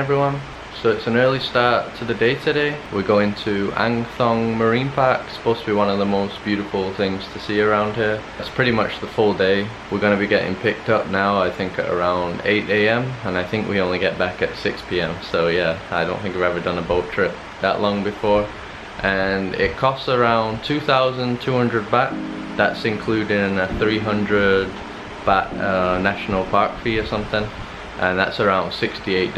everyone. So it's an early start to the day today. We're going to Ang Thong Marine Park. It's supposed to be one of the most beautiful things to see around here. It's pretty much the full day. We're going to be getting picked up now, I think at around 8 AM, and I think we only get back at 6 PM. So yeah, I don't think I've ever done a boat trip that long before. And it costs around 2,200 baht. That's including a 300 baht national park fee or something. And that's around $68,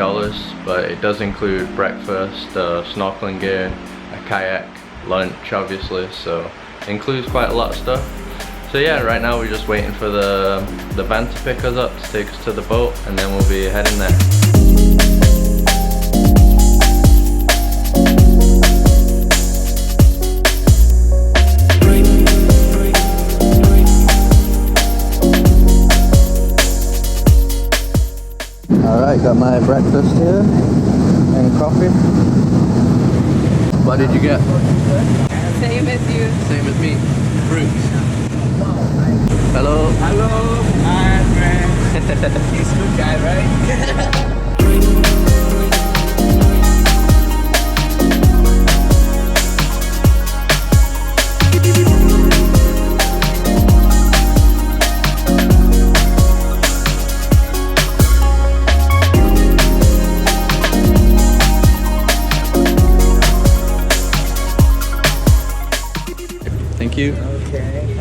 but it does include breakfast, snorkeling gear, a kayak, lunch obviously, so it includes quite a lot of stuff. So yeah, right now we're just waiting for the van to pick us up to take us to the boat, and then we'll be heading there. Alright, got my breakfast here and coffee. What did you get? Same as you. Same as me. Fruits. Hello. Hello, my friend. He's a good guy, right? Thank you. Okay.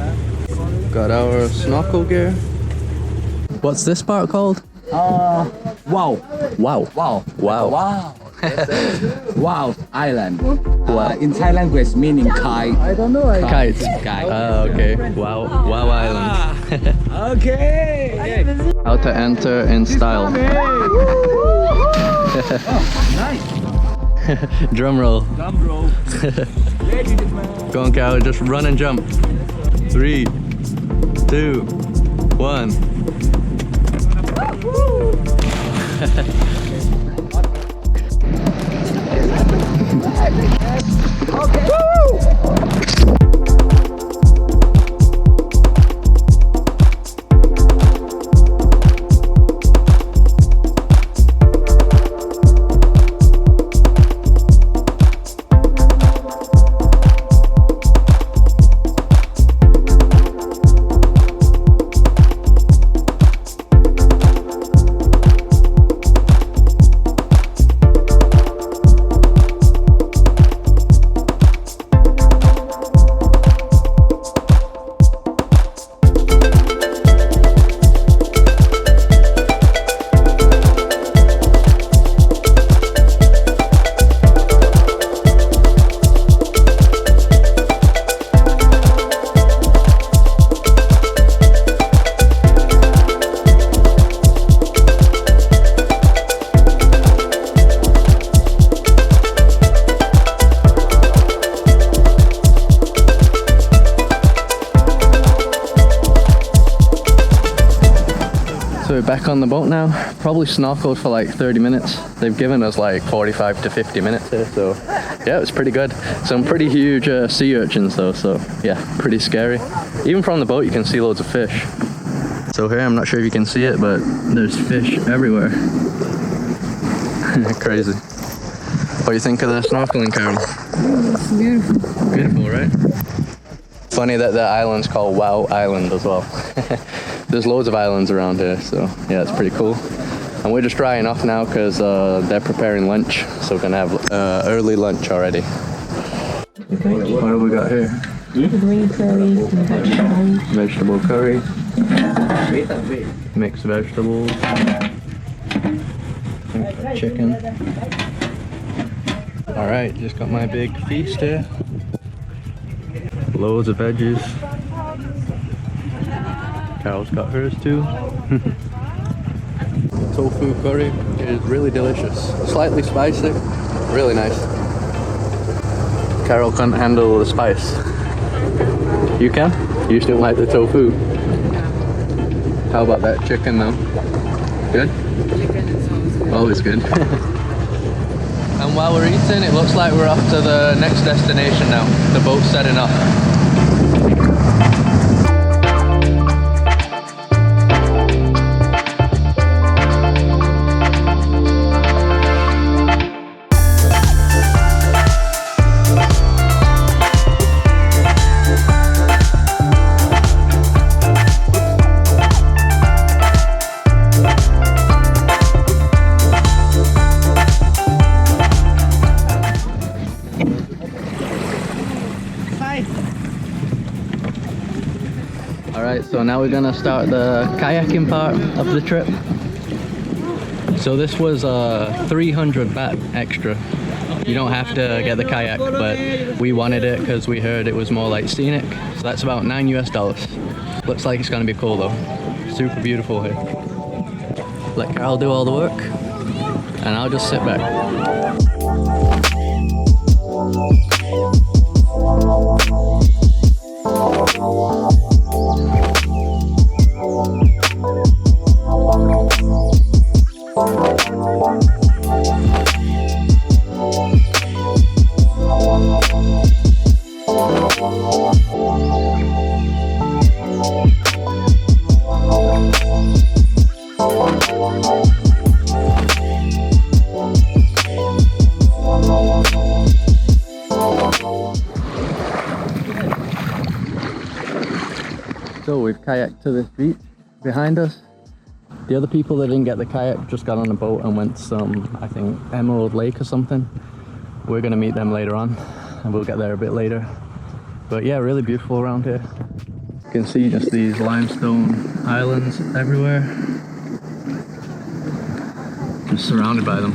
Got our snorkel gear. What's this part called? Wow. Wow. Wow. Wow. Wow. Wow Island. Wow. In Thailand language meaning kite. I don't know. Kite. Kite. Okay. Wow. Wow Island. Okay. How to enter in style. Nice. Drum roll. Drum roll. Go on, Carol, just run and jump. 3, 2, 1. Okay. So we're back on the boat now. Probably snorkeled for like 30 minutes. They've given us like 45 to 50 minutes here, so yeah, it was pretty good. Some pretty huge sea urchins though, so yeah, pretty scary. Even from the boat you can see loads of fish. So here, I'm not sure if you can see it, but there's fish everywhere. Crazy. What do you think of the snorkeling, Carol? It's beautiful. Beautiful, right? Funny that the island's called Wow Island as well. There's loads of islands around here, so yeah, it's pretty cool. And we're just drying off now because they're preparing lunch, so we're gonna have early lunch already. What have we got here? Green curry and Vegetable curry, mixed vegetables, chicken. All right, just got my big feast here. Loads of veggies. Carol's got hers too. Tofu curry is really delicious. Slightly spicy, really nice. Carol can't handle the spice. You can? You still like the tofu? How about that chicken though? Good? Always good. And while we're eating, it looks like we're off to the next destination now. The boat's setting off. So now we're gonna start the kayaking part of the trip. So this was 300 baht extra. You don't have to get the kayak, but we wanted it because we heard it was more like scenic. So that's about $9 US. Looks like it's gonna be cool though. Super beautiful here. Let Carol do all the work, and I'll just sit back. So we've kayaked to this beach behind us. The other people that didn't get the kayak just got on a boat and went to some, I think, Emerald Lake or something. We're gonna meet them later on and we'll get there a bit later. But yeah, really beautiful around here. You can see just these limestone islands everywhere. Just surrounded by them.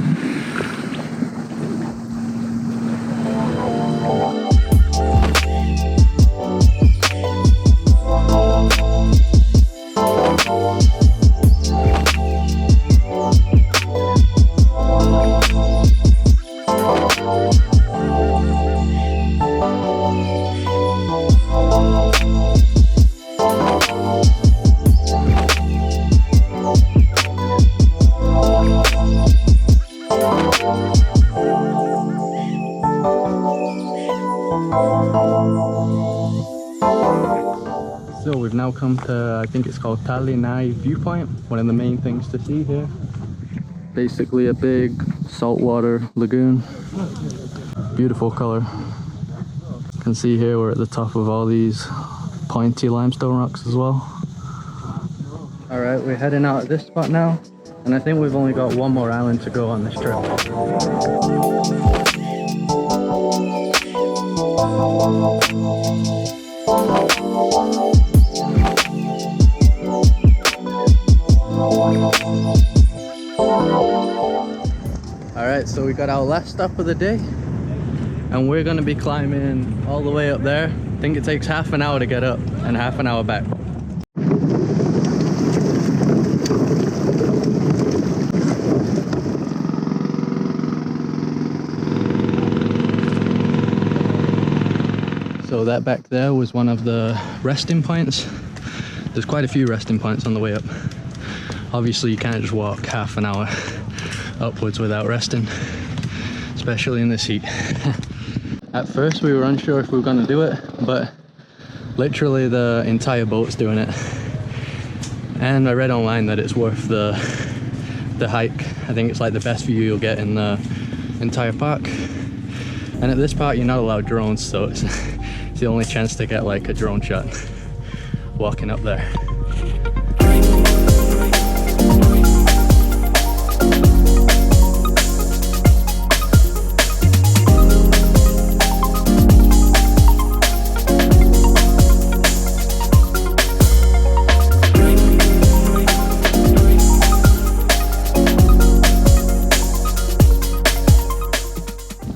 So we've now come to, I think it's called Talinai viewpoint, one of the main things to see here. Basically a big saltwater lagoon. Beautiful color. You can see here we're at the top of all these pointy limestone rocks as well. Alright, we're heading out at this spot now, and I think we've only got one more island to go on this trip. Alright, so we got our last stop of the day and we're going to be climbing all the way up there. I think it takes half an hour to get up and half an hour back. So that back there was one of the resting points. There's quite a few resting points on the way up. Obviously you can't just walk half an hour upwards without resting, especially in this heat. At first we were unsure if we were going to do it, but literally the entire boat's doing it. And I read online that it's worth the hike. I think it's like the best view you'll get in the entire park. And at this part you're not allowed drones, so it's the only chance to get like a drone shot walking up there.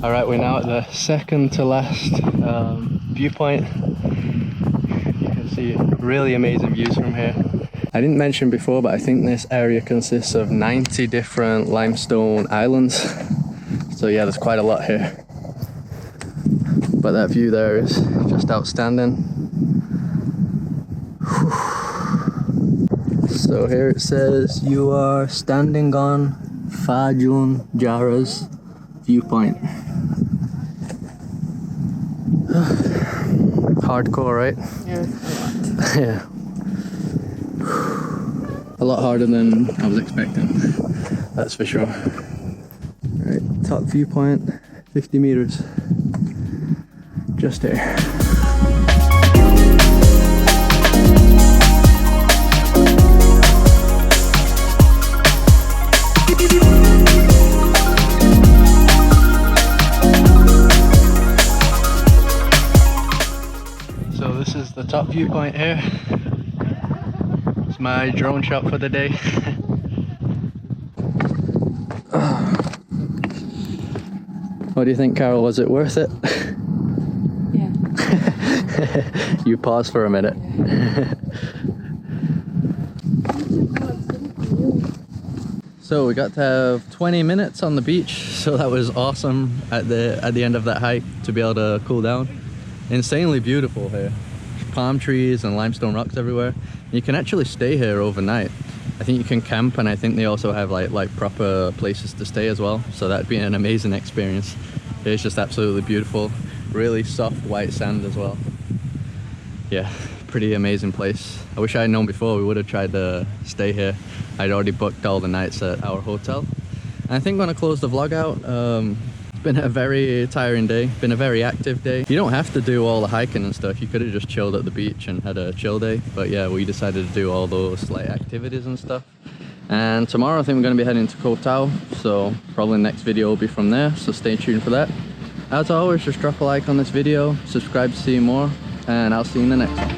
Alright, we're now at the second to last viewpoint. You can see really amazing views from here. I didn't mention before, but I think this area consists of 90 different limestone islands. So yeah, there's quite a lot here. But that view there is just outstanding. So here it says you are standing on Phangan Jara's viewpoint. Hardcore, right? Yeah, Yeah. A lot harder than I was expecting, that's for sure. Right, top viewpoint, 50 meters. Just here. So this is the top viewpoint here. my drone shot for the day. What do you think, Carol? Was it worth it? Yeah. You pause for a minute. So we got to have 20 minutes on the beach, so that was awesome at the end of that hike to be able to cool down. Insanely beautiful here. Palm trees and limestone rocks everywhere. You can actually stay here overnight. I think you can camp, and I think they also have like proper places to stay as well, so that'd be an amazing experience. It's just absolutely beautiful. Really soft white sand as well. Yeah, pretty amazing place. I wish I had known before. We would have tried to stay here. I'd already booked all the nights at our hotel. And I think I'm gonna close the vlog out. It's been a very tiring day, been a very active day. You don't have to do all the hiking and stuff. You could have just chilled at the beach and had a chill day. But yeah, we decided to do all those like activities and stuff. And tomorrow I think we're gonna be heading to Koh Tao. So probably next video will be from there. So stay tuned for that. As always, just drop a like on this video, subscribe to see more, and I'll see you in the next one.